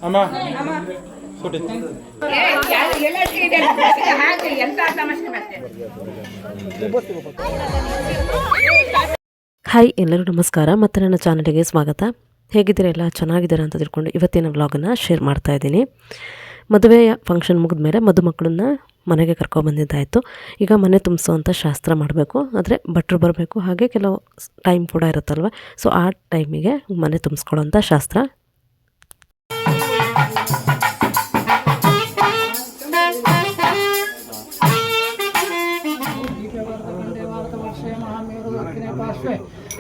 ಅಮ್ಮ ಸುಟ್ಟಿ ಹಾಯ್, ಎಲ್ಲರೂ ನಮಸ್ಕಾರ. ಮತ್ತು ನನ್ನ ಚಾನಲಿಗೆ ಸ್ವಾಗತ. ಹೇಗಿದ್ದೀರಾ? ಎಲ್ಲ ಚೆನ್ನಾಗಿದ್ದೀರಾ ಅಂತ ತಿಳ್ಕೊಂಡು ಇವತ್ತಿನ ವ್ಲಾಗನ್ನು ಶೇರ್ ಮಾಡ್ತಾ ಇದ್ದೀನಿ. ಮದುವೆಯ ಫಂಕ್ಷನ್ ಮುಗಿದ ಮೇಲೆ ಮದುಮಕ್ಕಳನ್ನ ಮನೆಗೆ ಕರ್ಕೊಬಂದಿದ್ದಾಯಿತು. ಈಗ ಮನೆ ತುಂಬಿಸೋವಂಥ ಶಾಸ್ತ್ರ ಮಾಡಬೇಕು. ಆದರೆ ಭಟ್ರು ಬರಬೇಕು, ಹಾಗೆ ಕೆಲವು ಟೈಮ್ ಕೂಡ ಇರುತ್ತಲ್ವ. ಸೊ ಆ ಟೈಮಿಗೆ ಮನೆ ತುಂಬಿಸ್ಕೊಳ್ಳೋಂಥ ಶಾಸ್ತ್ರ.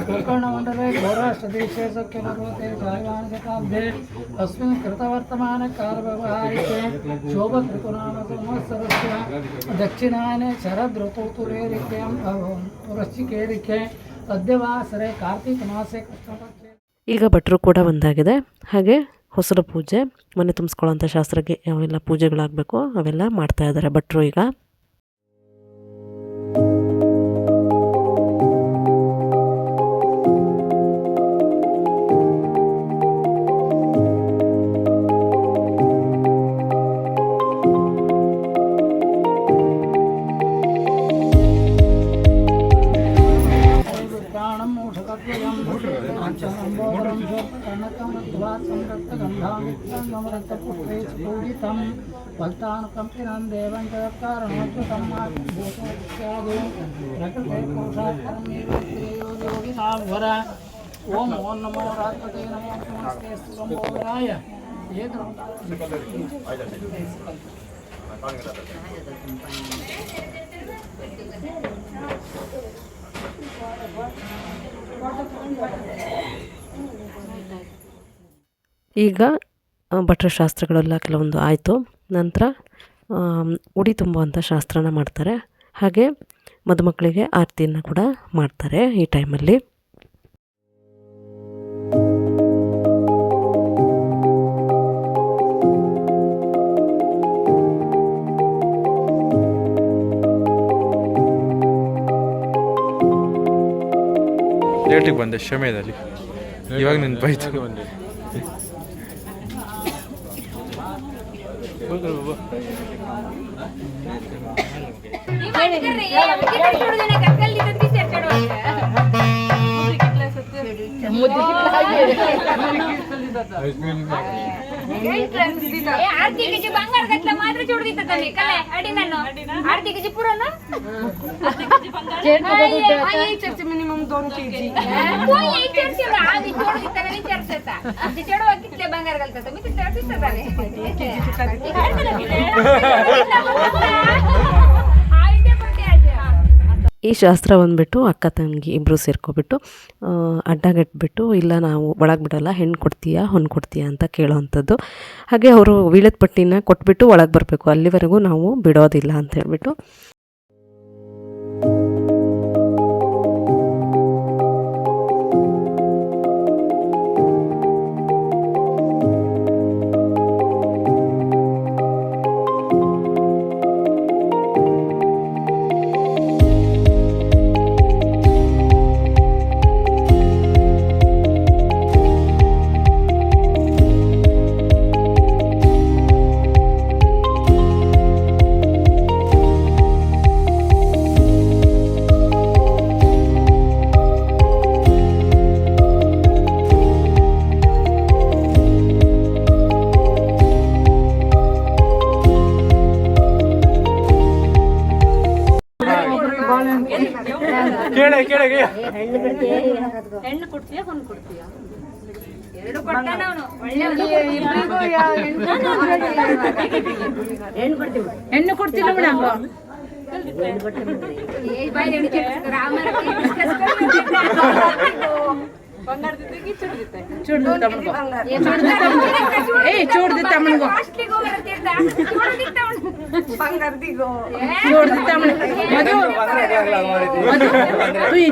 गोकर्णमण्डले घोराष्टदेशे सख्यपर्वते जायमानशताब्दे अस्मिन् कृतवर्तमानकालव्यवहारिके शोभकृतुनाम संवत्सरस्य दक्षिणायने शरदृतुरेरिक्यां वृश्चिकेरिके अद्यवासरे कार्तिकमासे कृष्णपक्षे. ಈಗ ಭಟ್ರು ಕೂಡ ಬಂದಾಗಿದೆ. ಹಾಗೆ ಹೊಸರು ಪೂಜೆ, ಮನೆ ತುಂಬಿಸ್ಕೊಳ್ಳೋಂಥ ಶಾಸ್ತ್ರಕ್ಕೆ ಯಾವೆಲ್ಲ ಪೂಜೆಗಳಾಗಬೇಕು ಅವೆಲ್ಲ ಮಾಡ್ತಾ ಇದ್ದಾರೆ ಭಟ್ರು. ಈಗ फलतानुकंपिनं देवं जगत्कारणोच्युतं भूतोस्यादो प्रकृते पुरुषात्परमेवोगिनाभर ओम ओं नमो रात्मते नमो नमस्ते स्तुलंबोधराय ಈಗ ಭಟ್ರ ಶಾಸ್ತ್ರಗಳೆಲ್ಲ ಕೆಲವೊಂದು ಆಯಿತು. ನಂತರ ಉಡಿ ತುಂಬುವಂಥ ಶಾಸ್ತ್ರನ ಮಾಡ್ತಾರೆ. ಹಾಗೆ ಮದುಮಕ್ಕಳಿಗೆ ಆರತಿಯನ್ನು ಕೂಡ ಮಾಡ್ತಾರೆ ಈ ಟೈಮಲ್ಲಿ. ಲೇಟಿಗೆ ಬಂದೆ ಕ್ಷಮೆಯಲ್ಲಿ, ಇವಾಗ ನೆನಪಾಯ್ತು. ಬಂದೆ ಬಂಗಾರ ಗಟ್ಲ ಮಾತ್ರ ಚೂಡ್ದಿತ್ತ ಕಲೆ ಅಡಿ ನಾನು आरती के जी पूरा ना चर्च मिनिमम 2 kg कोई यही चर्च में आधी छोड़ देता नहीं चर्च था जी चढ़वा कितने बंगार गलता तो मैं तो चर्च था रे ಈ ಶಾಸ್ತ್ರ ಬಂದುಬಿಟ್ಟು ಅಕ್ಕ ತಂಗಿ ಇಬ್ಬರು ಸೇರ್ಕೊಬಿಟ್ಟು ಅಡ್ಡಗಟ್ಬಿಟ್ಟು, ಇಲ್ಲ ನಾವು ಒಳಗೆ ಬಿಡೋಲ್ಲ, ಹೆಣ್ಣು ಕೊಡ್ತೀಯಾ ಹೊಣ್ಣು ಕೊಡ್ತೀಯಾ ಅಂತ ಕೇಳೋವಂಥದ್ದು. ಹಾಗೆ ಅವರು ವೀಳ್ಯದ ಪಟ್ಟಿನ ಕೊಟ್ಬಿಟ್ಟು ಒಳಗೆ ಬರಬೇಕು, ಅಲ್ಲಿವರೆಗೂ ನಾವು ಬಿಡೋದಿಲ್ಲ ಅಂತ ಹೇಳ್ಬಿಟ್ಟು. ಹೆಣ್ಣು ಕೊಡ್ತೀಯಾ ಹೊಣ್ಣು ಕೊಡ್ತೀಯಾ? ಎರಡು ಕೊಡ್ತಾನ ಅವನು. ಹೆಣ್ಣು ಕೊಡ್ತಿಲ್ಲ ಮೇಡಮ್.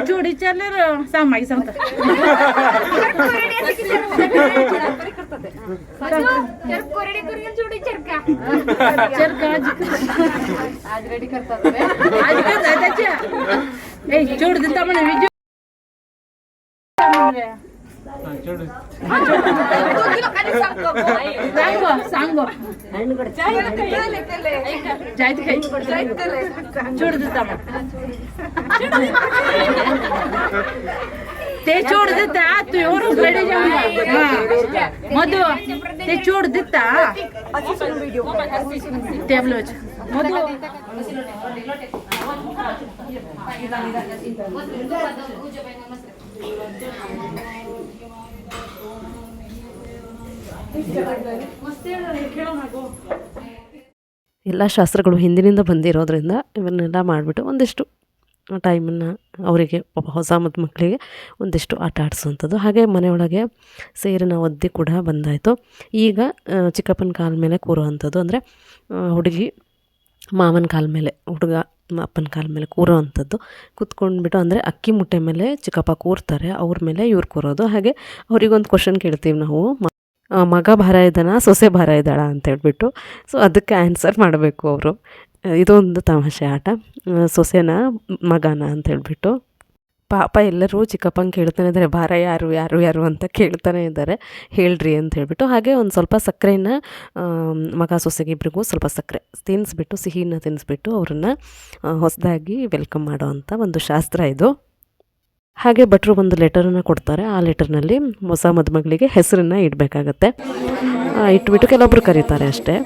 चूड़ी चल सामाई संत आज रेडी करतात आज चोड़ देता मैंने वीडियो सांगो जायत काही चोड़ देता मैं ते चोड़ देता तू और रेडी जाऊंगा मधु ते चोड़ देता टेबल मधु ಎಲ್ಲ ಶಾಸ್ತ್ರಗಳು ಹಿಂದಿನಿಂದ ಬಂದಿರೋದ್ರಿಂದ ಇವನ್ನೆಲ್ಲ ಮಾಡಿಬಿಟ್ಟು ಒಂದಿಷ್ಟು ಟೈಮನ್ನು ಅವರಿಗೆ ಪಾಪ ಹೊಸ ಮಕ್ಕಳಿಗೆ ಒಂದಿಷ್ಟು ಆಟ ಆಡಿಸುವಂಥದ್ದು. ಹಾಗೆ ಮನೆಯೊಳಗೆ ಸೇರಿನ ಒದ್ದೆ ಕೂಡ ಬಂದಾಯಿತು. ಈಗ ಚಿಕ್ಕಪ್ಪನ ಕಾಲ ಮೇಲೆ ಕೂರುವಂಥದ್ದು, ಅಂದರೆ ಹುಡುಗಿ ಮಾವನ ಕಾಲ ಮೇಲೆ, ಹುಡುಗ ಅಪ್ಪನ ಕಾಲ ಮೇಲೆ ಕೂರೋ ಅಂಥದ್ದು. ಕೂತ್ಕೊಂಡ್ಬಿಟ್ಟು ಅಂದರೆ ಅಕ್ಕಿ ಮುಟ್ಟೆ ಮೇಲೆ ಚಿಕ್ಕಪ್ಪ ಕೂರ್ತಾರೆ, ಅವ್ರ ಮೇಲೆ ಇವ್ರು ಕೂರೋದು. ಹಾಗೆ ಅವರಿಗೊಂದು ಕ್ವಶನ್ ಕೇಳ್ತೀವಿ ನಾವು, ಮಗ ಭಾರ ಇದ್ದಾನ ಸೊಸೆ ಭಾರ ಇದ್ದಾಳ ಅಂತೇಳ್ಬಿಟ್ಟು. ಸೊ ಅದಕ್ಕೆ ಆನ್ಸರ್ ಮಾಡಬೇಕು ಅವರು. ಇದೊಂದು ತಮಾಷೆ ಆಟ, ಸೊಸೆನ ಮಗನ ಅಂತೇಳ್ಬಿಟ್ಟು. ಪಾಪ ಎಲ್ಲರೂ ಚಿಕ್ಕಪ್ಪಂಗೆ ಕೇಳ್ತಾನೆ ಇದ್ದಾರೆ, ಭಾರ ಯಾರು ಯಾರು ಯಾರು ಅಂತ ಕೇಳ್ತಾನೆ ಇದ್ದಾರೆ, ಹೇಳ್ರಿ ಅಂತ ಹೇಳ್ಬಿಟ್ಟು. ಹಾಗೆ ಒಂದು ಸ್ವಲ್ಪ ಸಕ್ಕರೆನ ಮಗ ಸೊಸೆಗೆ ಇಬ್ಬರಿಗೂ ಸ್ವಲ್ಪ ಸಕ್ಕರೆ ತಿನ್ನಿಸ್ಬಿಟ್ಟು, ಸಿಹಿನ ತಿನ್ನಿಸ್ಬಿಟ್ಟು ಅವ್ರನ್ನ ಹೊಸದಾಗಿ ವೆಲ್ಕಮ್ ಮಾಡೋ ಅಂಥ ಒಂದು ಶಾಸ್ತ್ರ ಇದು. ಹಾಗೆ ಭಟ್ರು ಒಂದು ಲೆಟರನ್ನು ಕೊಡ್ತಾರೆ. ಆ ಲೆಟರ್ನಲ್ಲಿ ಹೊಸ ಮದುಮಗಳಿಗೆ ಹೆಸರನ್ನು ಇಡಬೇಕಾಗತ್ತೆ. ಇಟ್ಬಿಟ್ಟು ಕೆಲವೊಬ್ರು ಕರೀತಾರೆ ಅಷ್ಟೇ.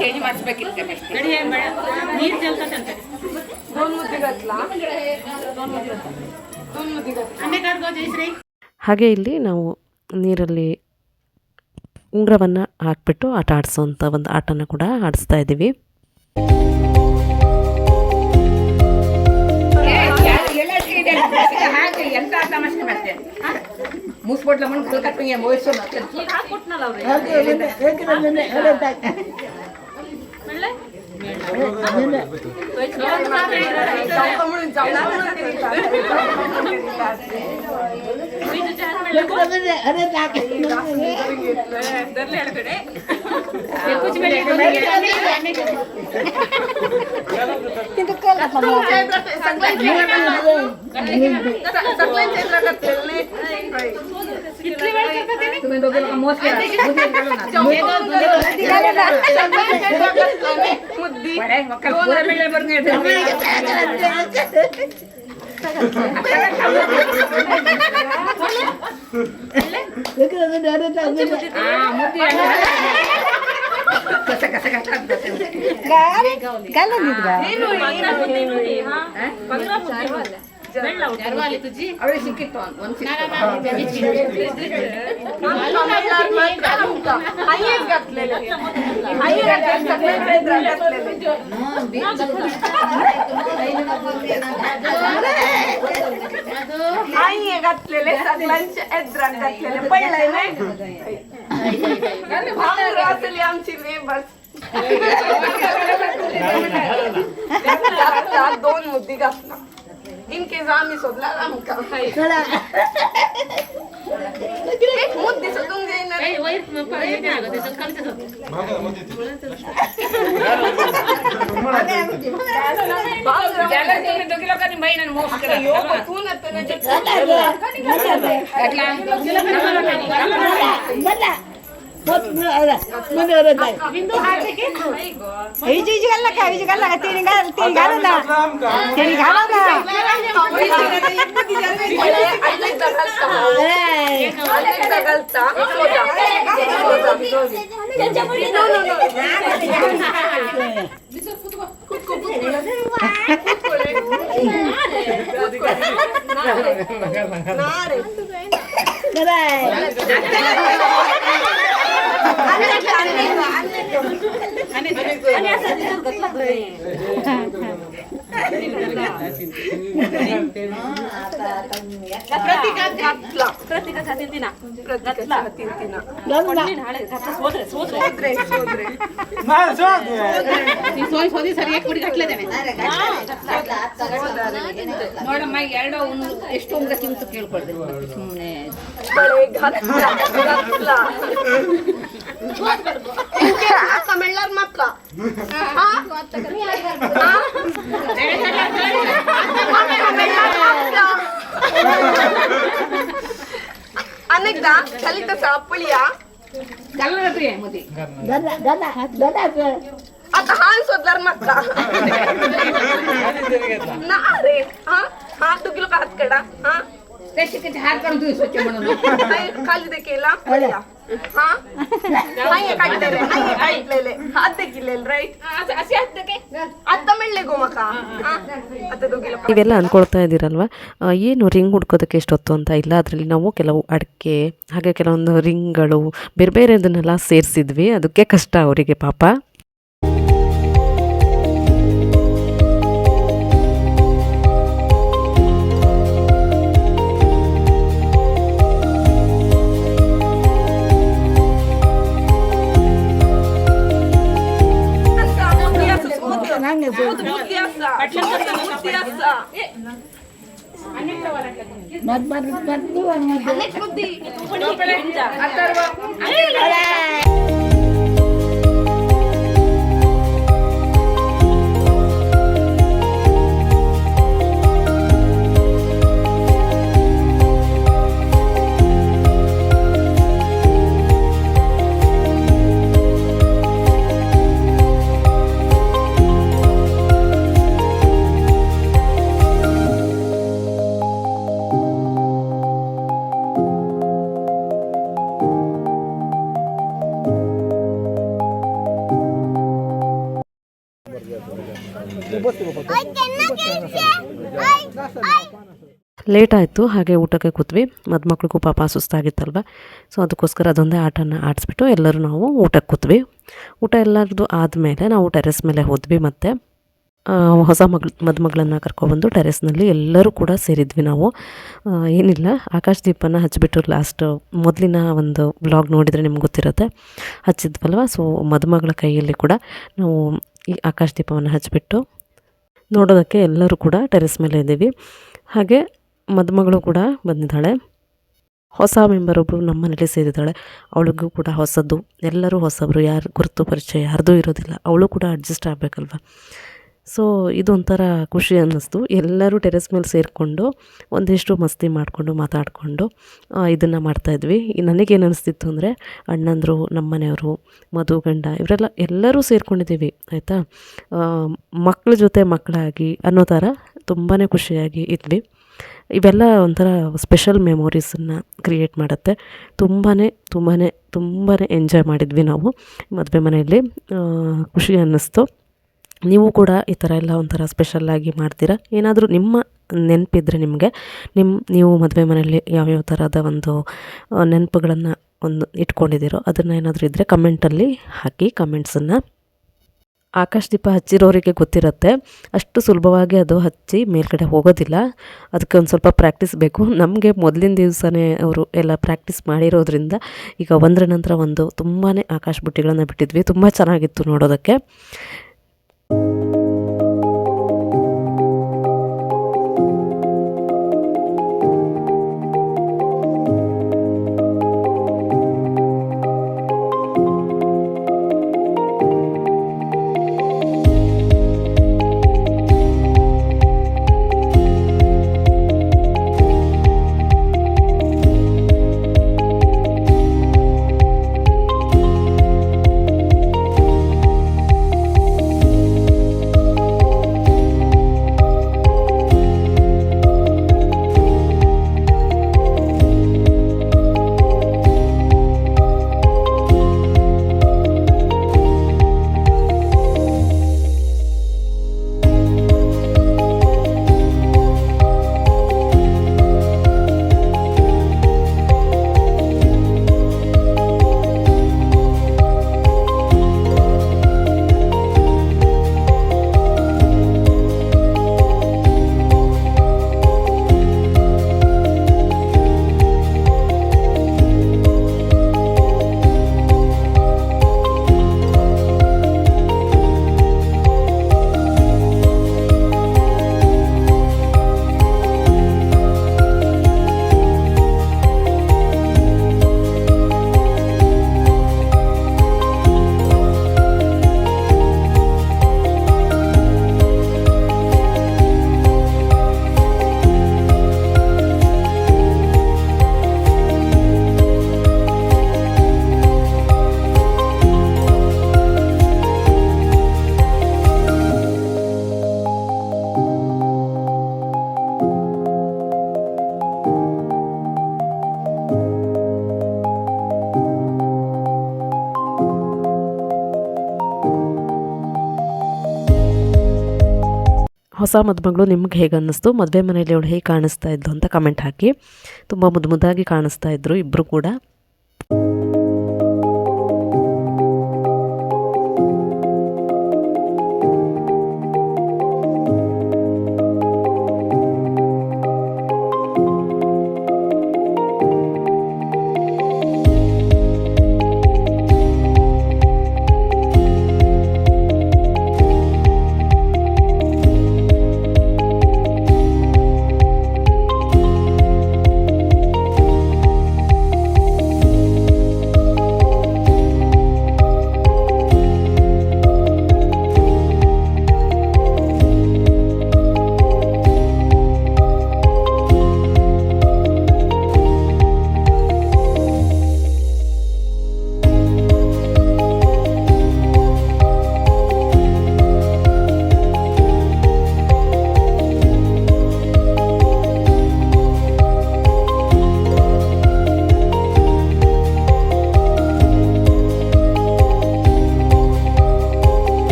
चेंज ಮಾಡಿಸಬೇಕಿತ್ತು ನೀರು ಚೆಲ್ತಂತೆ ಹಾಗೆ ಇಲ್ಲಿ ನಾವು ನೀರಲ್ಲಿ ಉಂಗುರವನ್ನು ಹಾಕ್ಬಿಟ್ಟು ಆಟ ಆಡಿಸೋವಂಥ ಒಂದು ಆಟನ ಕೂಡ ಆಡಿಸ್ತಾ ಇದ್ದೀವಿ. ಎಂತ ತಮಾಷೆ ಮತ್ತೆ ಮೂಸ್ಬಿಟ್ಲ ಮಣ್ಣು ಕಲ್ಕತ್ಗೆ ಮೋಯಿಸೋ तुम्हें दोगे का मोस क्या मुद्दी बड़े वक्कल पूरा मिलने पर गए थे कैसे कैसे गाल निद्रा ಅವಳು ಸಿಕ್ಕಿತ್ತು ಒಂದು आई घातलेले सगळ्यांचे एद्राक घातलेले पहिला नाही भांगर असली आमची नेबर्स दोन मुद्दी घातला इनकेस आम्ही शोधला आमका एक मुद्दी शोधून घेणार दोघी लोकांनी बहिण मोस करा तू ಸರಿಯಾಗಿ ಕುಡಿ ಕಟ್ಲೇದೇನೆ ನೋಡಮ್ಮ ಎರಡು ಎಷ್ಟು ಉಂಗ್ರ ತಿಂತು ಕೇಳ್ಕೊಳ್ದೆ ಸುಮ್ಮನೆ ಕಮೆಳ್ಳರ್ ಮಕ್ಕ ಅನೇಕದ ಚಲಿತ ಸಾಪುಳಿಯ ಕಲ್ಲರತ್ರಿ ಮದಿ आता हान सोदलार मक्का ना रे हा तू किलो का हात कडा हा त्याची हारಕೊಂಡು ಸ್ವಚ್ಛ ಮಾಡೋಣ खाली दे केला हा नाही काढलेले नाही काढलेले हात दे किलेल राईट असे हात दे आता मिळले गो मका आता दो किलो ಇವೆಲ್ಲ ಅಂದ್ಕೊಳ್ತಾ ಇದ್ದೀರಲ್ವ ಏನು ರಿಂಗ್ ಹುಡ್ಕೋದಕ್ಕೆ ಎಷ್ಟೊತ್ತು ಅಂತ ಇಲ್ಲ. ಅದರಲ್ಲಿ ನಾವು ಕೆಲವು ಅಡಿಕೆ ಹಾಗೆ ಕೆಲವೊಂದು ರಿಂಗ್ಗಳು ಬೇರೆ ಬೇರೆದನ್ನೆಲ್ಲ ಸೇರಿಸಿದ್ವಿ. ಅದಕ್ಕೆ ಕಷ್ಟ ಅವರಿಗೆ ಪಾಪ. ಲೇಟ್ ಆಯಿತು. ಹಾಗೆ ಊಟಕ್ಕೆ ಕೂತ್ವಿ. ಮದುಮಕ್ಳಿಗೂ ಪಾಪ ಸುಸ್ತಾಗಿತ್ತಲ್ವ, ಸೊ ಅದಕ್ಕೋಸ್ಕರ ಅದೊಂದೇ ಆಟನ ಆಡಿಸ್ಬಿಟ್ಟು ಎಲ್ಲರೂ ನಾವು ಊಟಕ್ಕೆ ಕೂತ್ವಿ. ಊಟ ಎಲ್ಲರದು ಆದಮೇಲೆ ನಾವು ಟೆರೆಸ್ ಮೇಲೆ ಹೋದ್ವಿ. ಮತ್ತು ಹೊಸ ಮದುಮಗಳನ್ನು ಕರ್ಕೊಬಂದು ಟೆರೆಸ್ನಲ್ಲಿ ಎಲ್ಲರೂ ಕೂಡ ಸೇರಿದ್ವಿ. ನಾವು ಏನಿಲ್ಲ, ಆಕಾಶ ದೀಪನ ಹಚ್ಚಿಬಿಟ್ಟು ಲಾಸ್ಟ್ ಮೊದಲಿನ ಒಂದು ವ್ಲಾಗ್ ನೋಡಿದರೆ ನಿಮ್ಗೆ ಗೊತ್ತಿರುತ್ತೆ, ಹಚ್ಚಿದ್ವಲ್ವ. ಸೊ ಮದುಮಗಳ ಕೈಯಲ್ಲಿ ಕೂಡ ನಾವು ಈ ಆಕಾಶ ದೀಪವನ್ನು ಹಚ್ಚಿಬಿಟ್ಟು ನೋಡೋದಕ್ಕೆ ಎಲ್ಲರೂ ಕೂಡ ಟೆರೆಸ್ ಮೇಲೆ ಇದ್ದೀವಿ. ಹಾಗೆ ಮದುಮಗಳು ಕೂಡ ಬಂದಿದ್ದಾಳೆ. ಹೊಸ ಮೆಂಬರ್ ಒಬ್ಬರು ನಮ್ಮ ಮನೇಲಿ ಸೇರಿದ್ದಾಳೆ. ಅವಳಿಗೂ ಕೂಡ ಹೊಸದು, ಎಲ್ಲರೂ ಹೊಸಬರು, ಯಾರು ಗುರುತು ಪರಿಚಯ ಯಾರ್ದೂ ಇರೋದಿಲ್ಲ. ಅವಳು ಕೂಡ ಅಡ್ಜಸ್ಟ್ ಆಗಬೇಕಲ್ವ. ಸೊ ಇದೊಂಥರ ಖುಷಿ ಅನ್ನಿಸ್ತು. ಎಲ್ಲರೂ ಟೆರೆಸ್ ಮೇಲೆ ಸೇರಿಕೊಂಡು ಒಂದಿಷ್ಟು ಮಸ್ತಿ ಮಾಡಿಕೊಂಡು ಮಾತಾಡಿಕೊಂಡು ಇದನ್ನು ಮಾಡ್ತಾಯಿದ್ವಿ. ನನಗೇನು ಅನಿಸ್ತಿತ್ತು ಅಂದರೆ ಅಣ್ಣಂದರು, ನಮ್ಮ ಮನೆಯವರು, ಮಧು ಗಂಡ ಇವರೆಲ್ಲ ಎಲ್ಲರೂ ಸೇರ್ಕೊಂಡಿದ್ದೀವಿ ಆಯಿತಾ. ಮಕ್ಕಳ ಜೊತೆ ಮಕ್ಕಳಾಗಿ ಅನ್ನೋ ಥರ ತುಂಬಾ ಖುಷಿಯಾಗಿ ಇದ್ವಿ. ಇವೆಲ್ಲ ಒಂಥರ ಸ್ಪೆಷಲ್ ಮೆಮೊರೀಸನ್ನು ಕ್ರಿಯೇಟ್ ಮಾಡುತ್ತೆ. ತುಂಬಾ ಎಂಜಾಯ್ ಮಾಡಿದ್ವಿ ನಾವು ಮದುವೆ ಮನೆಯಲ್ಲಿ. ಖುಷಿ ಅನ್ನಿಸ್ತು. ನೀವು ಕೂಡ ಈ ಥರ ಎಲ್ಲ ಒಂಥರ ಸ್ಪೆಷಲ್ಲಾಗಿ ಮಾಡ್ತೀರಾ? ಏನಾದರೂ ನಿಮ್ಮ ನೆನಪಿದ್ರೆ ನಿಮಗೆ ನೀವು ಮದುವೆ ಮನೆಯಲ್ಲಿ ಯಾವ್ಯಾವ ಥರದ ಒಂದು ನೆನಪುಗಳನ್ನು ಒಂದು ಇಟ್ಕೊಂಡಿದ್ದೀರೋ ಅದನ್ನು ಏನಾದರೂ ಇದ್ದರೆ ಕಮೆಂಟಲ್ಲಿ ಹಾಕಿ ಕಮೆಂಟ್ಸನ್ನು. ಆಕಾಶ ದೀಪ ಹಚ್ಚಿರೋರಿಗೆ ಗೊತ್ತಿರುತ್ತೆ, ಅಷ್ಟು ಸುಲಭವಾಗಿ ಅದು ಹಚ್ಚಿ ಮೇಲ್ಗಡೆ ಹೋಗೋದಿಲ್ಲ. ಅದಕ್ಕೆ ಒಂದು ಸ್ವಲ್ಪ ಪ್ರಾಕ್ಟೀಸ್ ಬೇಕು. ನಮಗೆ ಮೊದಲಿನ ದಿವಸನೇ ಅವರು ಎಲ್ಲ ಪ್ರಾಕ್ಟೀಸ್ ಮಾಡಿರೋದ್ರಿಂದ ಈಗ ಒಂದರ ನಂತರ ಒಂದು ತುಂಬಾ ಆಕಾಶ ಬುಟ್ಟಿಗಳನ್ನು ಬಿಟ್ಟಿದ್ವಿ. ತುಂಬ ಚೆನ್ನಾಗಿತ್ತು ನೋಡೋದಕ್ಕೆ. ಹೊಸ ಮದುಮಗಳು ನಿಮ್ಗೆ ಹೇಗೆ ಅನ್ನಿಸ್ತು, ಮದುವೆ ಮನೆಯಲ್ಲಿ ಅವಳು ಹೇಗೆ ಕಾಣಿಸ್ತಾ ಇದ್ದು ಅಂತ ಕಮೆಂಟ್ ಹಾಕಿ. ತುಂಬ ಮುದ್ದಾಗಿ ಕಾಣಿಸ್ತಾ ಇದ್ದರು ಇಬ್ಬರು ಕೂಡ.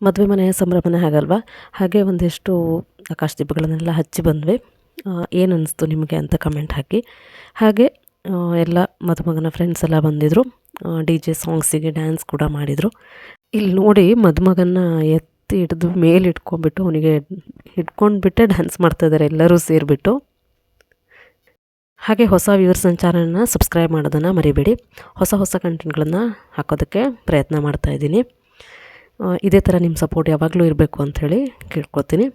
ಮದುವೆ ಮನೆಯ ಸಂಭ್ರಮನೇ ಹಾಗಲ್ವಾ. ಹಾಗೆ ಒಂದಿಷ್ಟು ಆಕಾಶ ದೀಪಗಳನ್ನೆಲ್ಲ ಹಚ್ಚಿ ಬಂದ್ವಿ. ಏನು ಅನ್ನಿಸ್ತು ನಿಮಗೆ ಅಂತ ಕಮೆಂಟ್ ಹಾಕಿ. ಹಾಗೆ ಎಲ್ಲ ಮದುಮಗನ ಫ್ರೆಂಡ್ಸ್ ಎಲ್ಲ ಬಂದಿದ್ದರು. DJ ಸಾಂಗ್ಸಿಗೆ ಡ್ಯಾನ್ಸ್ ಕೂಡ ಮಾಡಿದರು. ಇಲ್ಲಿ ನೋಡಿ ಮದುಮಗನ್ನ ಎತ್ತಿ ಹಿಡಿದು ಮೇಲೆ ಇಟ್ಕೊಂಡ್ಬಿಟ್ಟು ಅವನಿಗೆ ಹಿಡ್ಕೊಂಡ್ಬಿಟ್ಟೆ ಡ್ಯಾನ್ಸ್ ಮಾಡ್ತಾಯಿದ್ದಾರೆ ಎಲ್ಲರೂ ಸೇರಿಬಿಟ್ಟು. ಹಾಗೆ ಹೊಸ ವ್ಯೂವರ್ಸ್ ನನ್ನ ಚಾನಲ್ನ ಸಬ್ಸ್ಕ್ರೈಬ್ ಮಾಡೋದನ್ನು ಮರಿಬೇಡಿ. ಹೊಸ ಕಂಟೆಂಟ್ಗಳನ್ನು ಹಾಕೋದಕ್ಕೆ ಪ್ರಯತ್ನ ಮಾಡ್ತಾಯಿದ್ದೀನಿ. ಇದೇ ಥರ ನಿಮ್ಮ ಸಪೋರ್ಟ್ ಯಾವಾಗಲೂ ಇರಬೇಕು ಅಂಥೇಳಿ ಕೇಳ್ಕೊತೀನಿ.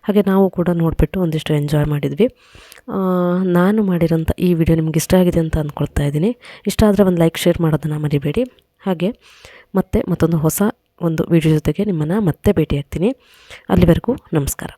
ಹಾಗೆ ನಾವು ಕೂಡ ನೋಡಿಬಿಟ್ಟು ಒಂದಿಷ್ಟು ಎಂಜಾಯ್ ಮಾಡಿದ್ವಿ. ನಾನು ಮಾಡಿರೋಂಥ ಈ ವಿಡಿಯೋ ನಿಮ್ಗೆ ಇಷ್ಟ ಆಗಿದೆ ಅಂತ ಅಂದ್ಕೊಳ್ತಾ ಇದ್ದೀನಿ. ಇಷ್ಟ ಆದರೆ ಒಂದು ಲೈಕ್ ಶೇರ್ ಮಾಡೋದನ್ನು ಮರಿಬೇಡಿ. ಹಾಗೆ ಮತ್ತೊಂದು ಹೊಸ ವಿಡಿಯೋ ಜೊತೆಗೆ ನಿಮ್ಮನ್ನು ಮತ್ತೆ ಭೇಟಿಯಾಗ್ತೀನಿ. ಅಲ್ಲಿವರೆಗೂ ನಮಸ್ಕಾರ.